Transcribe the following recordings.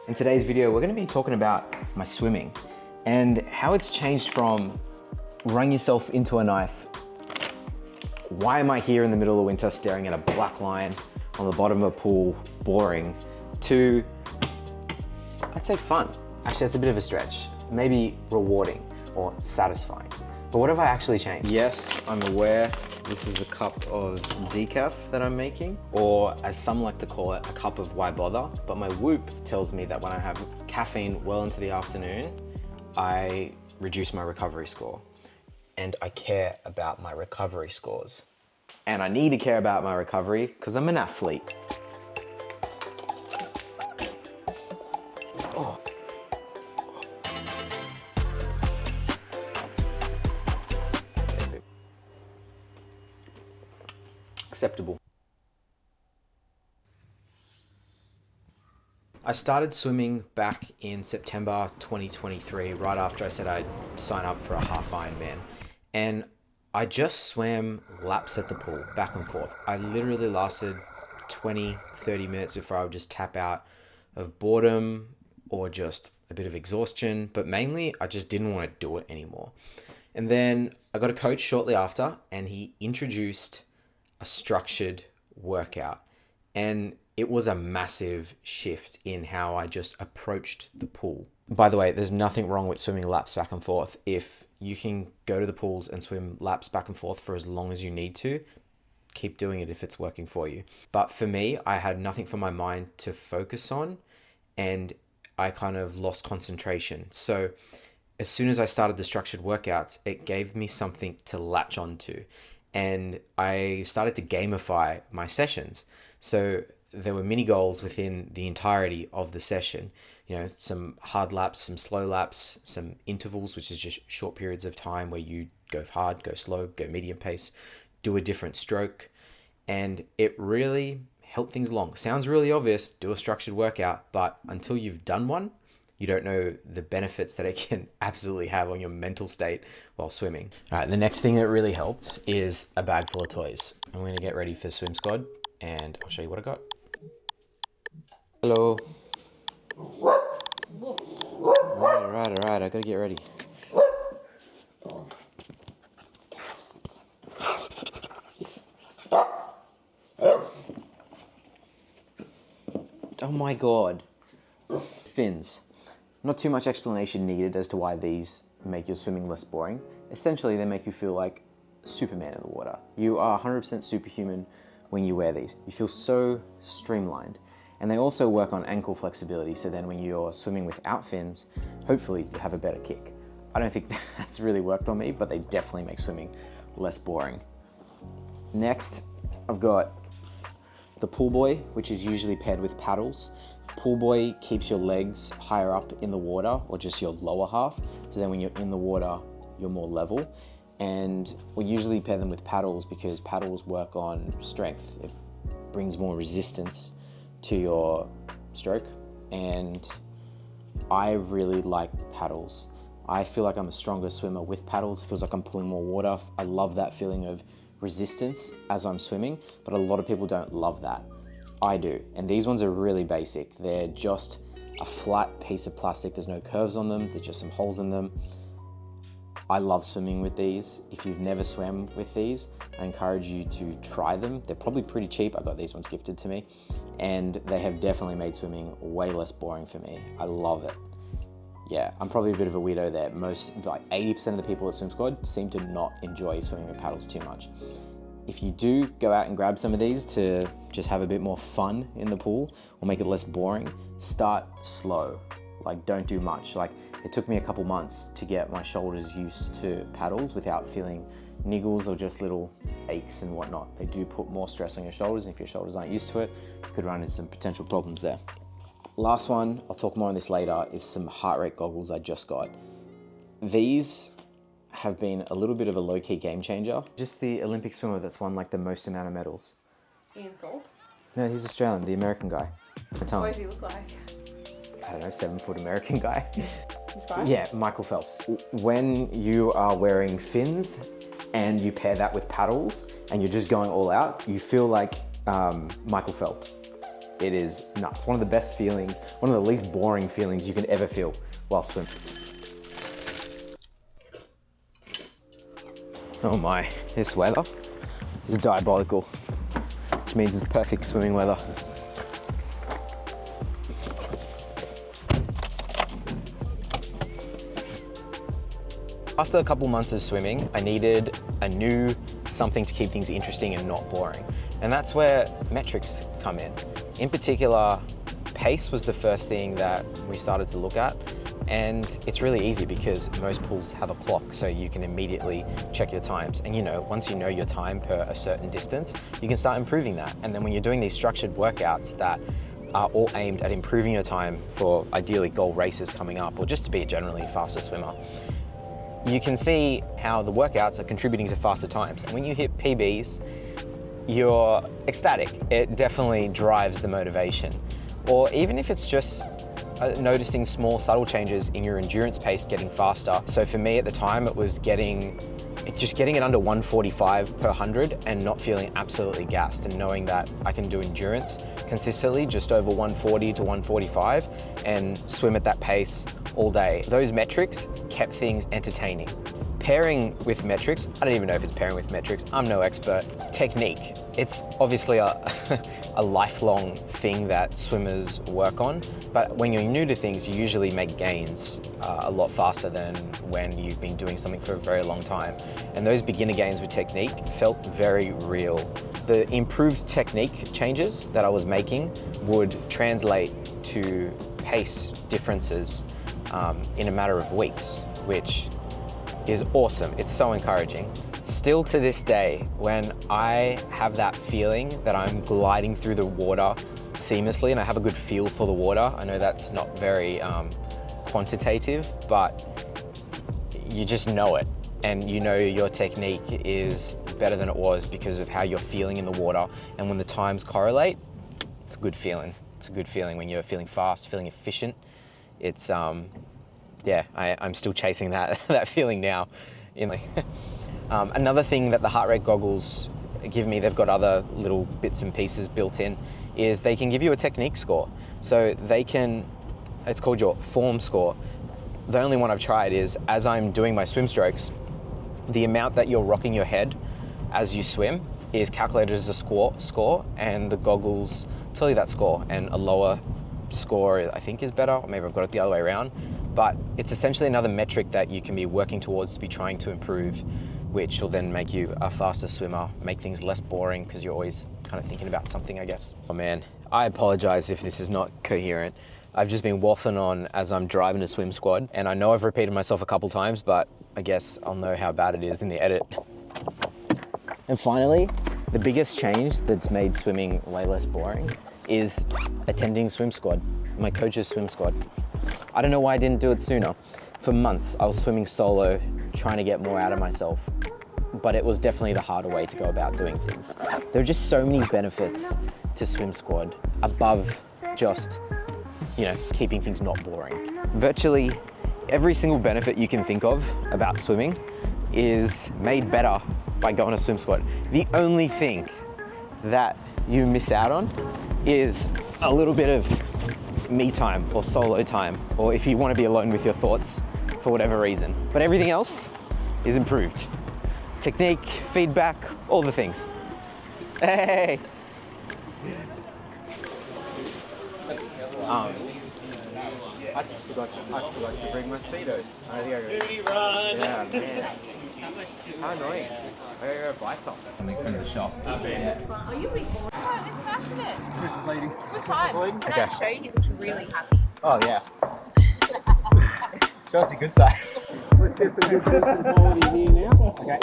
In today's video, we're going to be talking about my swimming and how it's changed from running yourself into a knife. Why am I here in the middle of winter staring at a black line on the bottom of a pool, boring, to, I'd say fun. Actually, that's a bit of a stretch. Maybe rewarding or satisfying. But what have I actually changed? Yes, I'm aware this is a cup of decaf that I'm making, or as some like to call it, a cup of why bother. But my Whoop tells me that when I have caffeine well into the afternoon, I reduce my recovery score. And I care about my recovery scores. And I need to care about my recovery because I'm an athlete. Oh. Acceptable. I started swimming back in September 2023, right after I said I'd sign up for a half Ironman. And I just swam laps at the pool, back and forth. I literally lasted 20, 30 minutes before I would just tap out of boredom or just a bit of exhaustion, but mainly I just didn't want to do it anymore. And then I got a coach shortly after, and he introduced a structured workout. And it was a massive shift in how I just approached the pool. By the way, there's nothing wrong with swimming laps back and forth. If you can go to the pools and swim laps back and forth for as long as you need to, keep doing it if it's working for you. But for me, I had nothing for my mind to focus on, and I kind of lost concentration. So as soon as I started the structured workouts, it gave me something to latch onto. And I started to gamify my sessions. So there were mini goals within the entirety of the session. You know, some hard laps, some slow laps, some intervals, which is just short periods of time where you go hard, go slow, go medium pace, do a different stroke. And it really helped things along. Sounds really obvious, do a structured workout, but until you've done one, you don't know the benefits that it can absolutely have on your mental state while swimming. All right, the next thing that really helped is a bag full of toys. I'm gonna get ready for Swim Squad and I'll show you what I got. Hello. All right, I gotta get ready. Oh my God. Fins. Not too much explanation needed as to why these make your swimming less boring. Essentially, they make you feel like Superman in the water. You are 100% superhuman when you wear these. You feel so streamlined. And they also work on ankle flexibility, so then when you're swimming without fins, hopefully you have a better kick. I don't think that's really worked on me, but they definitely make swimming less boring. Next, I've got the Pool Boy, which is usually paired with paddles. Pool Boy keeps your legs higher up in the water, or just your lower half, so then when you're in the water, you're more level. And we usually pair them with paddles because paddles work on strength. It brings more resistance to your stroke, and I really like paddles. I feel like I'm a stronger swimmer with paddles. It feels like I'm pulling more water. I love that feeling of resistance as I'm swimming, but a lot of people don't love that. I do, and these ones are really basic. They're just a flat piece of plastic. There's no curves on them. There's just some holes in them. I love swimming with these. If you've never swam with these, I encourage you to try them. They're probably pretty cheap. I got these ones gifted to me, and they have definitely made swimming way less boring for me. I love it. Yeah, I'm probably a bit of a weirdo there. Like 80% of the people at Swim Squad seem to not enjoy swimming with paddles too much. If you do go out and grab some of these to just have a bit more fun in the pool or make it less boring, start slow. Like, don't do much. Like, it took me a couple months to get my shoulders used to paddles without feeling niggles or just little aches and whatnot. They do put more stress on your shoulders, and if your shoulders aren't used to it, you could run into some potential problems there. Last one, I'll talk more on this later, is some heart rate goggles I just got. These have been a little bit of a low-key game changer. Just the Olympic swimmer that's won like the most amount of medals. Ian Thorpe? No, he's Australian, the American guy. What does he look like? I don't know, 7-foot American guy. He's fine? Yeah, Michael Phelps. When you are wearing fins and you pair that with paddles and you're just going all out, you feel like Michael Phelps. It is nuts. One of the best feelings, one of the least boring feelings you can ever feel while swimming. Oh my, this weather is diabolical, which means it's perfect swimming weather. After a couple months of swimming, I needed a new something to keep things interesting and not boring. And that's where metrics come in. In particular, pace was the first thing that we started to look at. And it's really easy because most pools have a clock, so you can immediately check your times. And once you know your time per a certain distance, you can start improving that. And then when you're doing these structured workouts that are all aimed at improving your time for ideally goal races coming up, or just to be a generally faster swimmer, you can see how the workouts are contributing to faster times. And when you hit PBs, you're ecstatic. It definitely drives the motivation. Or even if it's just noticing small subtle changes in your endurance pace getting faster. So for me at the time, it was just getting it under 145 per 100 and not feeling absolutely gassed, and knowing that I can do endurance consistently just over 140 to 145 and swim at that pace all day. Those metrics kept things entertaining. Pairing with metrics, I don't even know if it's pairing with metrics, I'm no expert. Technique, it's obviously a lifelong thing that swimmers work on, but when you're new to things, you usually make gains a lot faster than when you've been doing something for a very long time. And those beginner gains with technique felt very real. The improved technique changes that I was making would translate to pace differences in a matter of weeks, which is awesome. It's so encouraging. Still to this day, when I have that feeling that I'm gliding through the water seamlessly and I have a good feel for the water, I know that's not very quantitative, but you just know it. And you know your technique is better than it was because of how you're feeling in the water. And when the times correlate, it's a good feeling. It's a good feeling when you're feeling fast, feeling efficient. It's, yeah, I'm still chasing that feeling now. Another thing that the heart rate goggles give me, they've got other little bits and pieces built in, is they can give you a technique score. So it's called your form score. The only one I've tried is, as I'm doing my swim strokes, the amount that you're rocking your head as you swim is calculated as a score, and the goggles tell you that score, and a lower score I think is better, or maybe I've got it the other way around, but it's essentially another metric that you can be working towards to be trying to improve, which will then make you a faster swimmer, make things less boring because you're always kind of thinking about something, I guess. Oh man, I apologize if this is not coherent. I've just been waffling on as I'm driving a swim squad, and I know I've repeated myself a couple times, but I guess I'll know how bad it is in the edit. And finally, the biggest change that's made swimming way less boring is attending swim squad, my coach's swim squad. I don't know why I didn't do it sooner. For months, I was swimming solo, trying to get more out of myself, but it was definitely the harder way to go about doing things. There are just so many benefits to swim squad above just, keeping things not boring. Virtually every single benefit you can think of about swimming is made better by going to swim squad. The only thing that you miss out on is a little bit of me time or solo time, or if you want to be alone with your thoughts for whatever reason. But everything else is improved. Technique, feedback, all the things. Hey! I just forgot to bring my Speedo. I think I Duty run! Yeah, man. How annoying. I gotta go buy something. Coming from the shop. That's fine. Are you recording? Oh, it's passionate. Chris is leading. Good time. Can Okay. I show you? He looks really happy. Oh yeah. Show us the good side. Let's get some good person quality here now. Okay.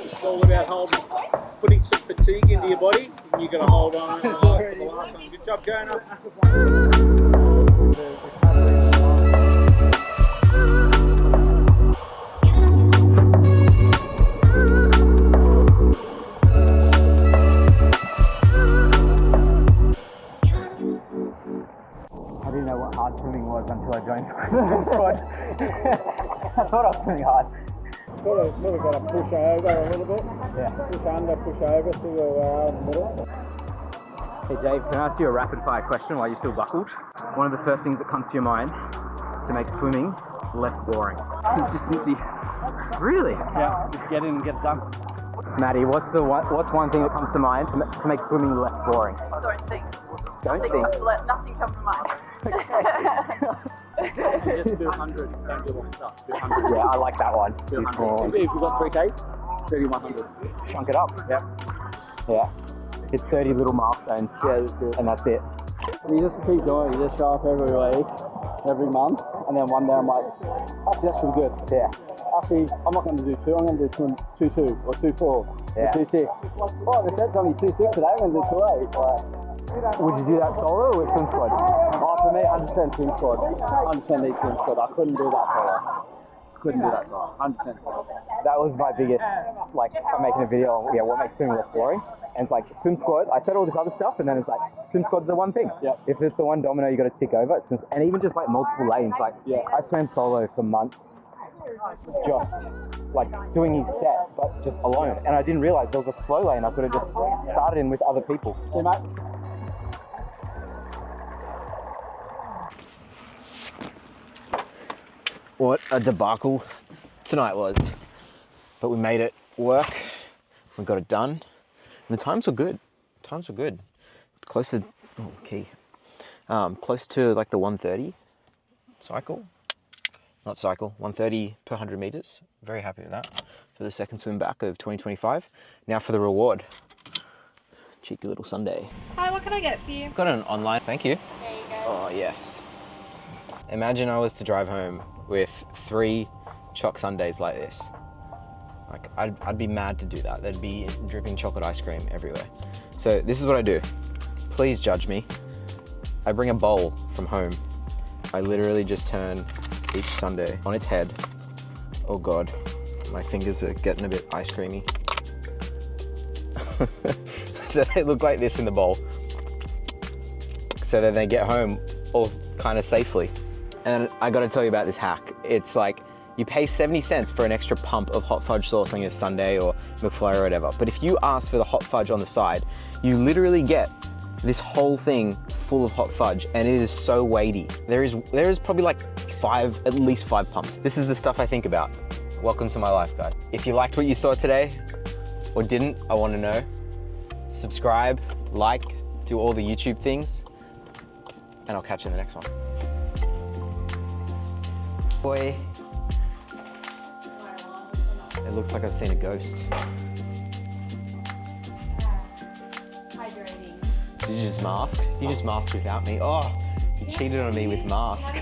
It's all about putting some fatigue into your body, and you got to hold on for the last one. Good job going up. I didn't know what hard swimming was until I joined swim squad. I thought I was swimming hard. Sort of got to push over a little bit. Yeah. Push under, push over, see where we are in the middle. Hey Dave, can I ask you a rapid fire question while you're still buckled? One of the first things that comes to your mind to make swimming less boring. Consistency. Really? Yeah, just get in and get it done. Maddie, what's one thing that comes to mind to make swimming less boring? Don't think. Don't think. Let nothing come to mind. Just do 100, don't do long stuff. Do 100. Yeah, I like that one. Do Too 100. small. If you've got 3K, 30, 100. Chunk it up. Yep. Yeah. It's 30 little milestones. Yeah, that's it. And that's it. You just keep doing it. You just show up every week, every month, and then one day I'm like, actually that's pretty good. Yeah. Actually, I'm not going to do 2, I'm going to do 2.2 or 2.4 Yeah. or 2.6. Oh, they said it's only 2.6 today, I'm going to do 2.8. Like, Would you do that solo or with swim squad? oh, for me, 100% team squad. 100% need team squad. I couldn't do that solo. Couldn't do that solo. 100%. That was my biggest, like, I'm making a video on what makes swimming less boring. And it's like, swim squad, I said all this other stuff, and then it's like, swim squad's the one thing. Yep. If it's the one domino you got to tick over, it's swim, and even just like multiple lanes, like, Yeah. I swam solo for months, just like doing his set, but just alone. And I didn't realize there was a slow lane I could have just started in with other people. Hey, mate. What a debacle tonight was. But we made it work. We got it done. And the times were good. Times were good. Close to, close to like the 130 cycle. Not cycle, 130 per 100 meters. Very happy with that for the second swim back of 2025. Now for the reward. Cheeky little Sunday. Hi, what can I get for you? Got an online, thank you. There you go. Oh, yes. Imagine I was to drive home with 3 choc sundaes like this. Like, I'd be mad to do that. There'd be dripping chocolate ice cream everywhere. So this is what I do. Please judge me. I bring a bowl from home. I literally just turn each sundae on its head. Oh God, my fingers are getting a bit ice creamy. So they look like this in the bowl. So that they get home all kind of safely. And I gotta tell you about this hack. It's like, you pay 70 cents for an extra pump of hot fudge sauce on your sundae or McFlurry or whatever. But if you ask for the hot fudge on the side, you literally get this whole thing full of hot fudge, and it is so weighty. There is probably like at least 5 pumps. This is the stuff I think about. Welcome to my life, guys. If you liked what you saw today, or didn't, I wanna know. Subscribe, like, do all the YouTube things, and I'll catch you in the next one. Boy. It looks like I've seen a ghost. Hydrating. Did you just mask? Did you just mask without me? Oh, you cheated on me with mask.